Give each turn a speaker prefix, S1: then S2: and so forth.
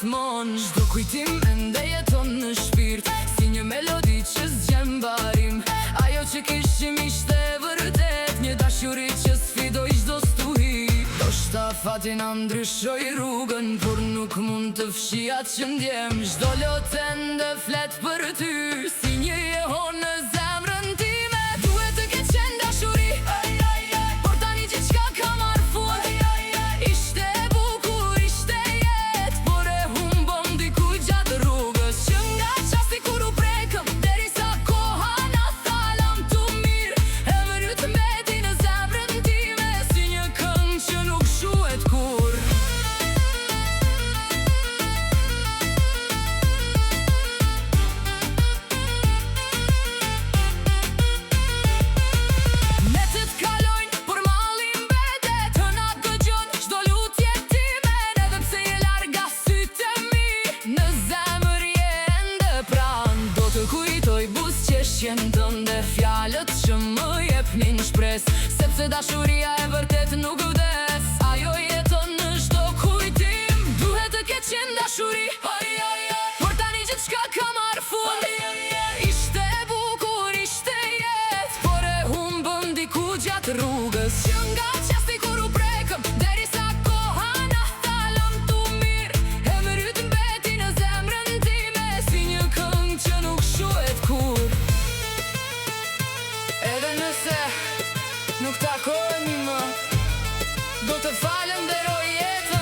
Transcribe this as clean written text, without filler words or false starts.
S1: gjithmonë. Çdo kujtim ende jeton në shpirt, si një melodi që zgjen barim. Ajo që kishim ishte vërtet, një dashuri që sfidoi çdo stuhi. Ndoshta fati na ndryshoi rrugën, por nuk mund të fshi atë që ndjem. Çdo lot ende flet për ty, si një jeho në zemrën time. Duhet të ketë qenë dashuri, por tani gjithçka ka marrë fund. Ishte e bukur, ishte jetë, por e humbëm diku gjatë rrugës. Që nga qasti kur u prekëm, derisa koha na tha lam tu mirë. Emri yt mbeti në zemrën time, si një këngë që nuk shuhet kur. Metet kalojnë, por malli mbetet, hëna dëgjon çdo lutje time. Edhe pse je larg nga sytë e mi, në zemër je ende pranë. Do të kujtoj buzëqeshjen tënde, fjalët që më jepnin shpresë, sepse dashuria e vërtet nuk vdes. Ajo jeton në çdo kujtim. Duhet të ketë qenë dashuri, por tani gjithçka ka marrë fund. Ishte e bukur, ishte jetë, por e humbëm diku gjatë rrugës. Që nga qasti kur u prekëm, derisa koha na tha lam tu mirë. Emri yt mbeti në zemrën time, si një këngë që nuk shuhet kur. Edhe nëse nuk takohemi më, do të falenderoj jetën.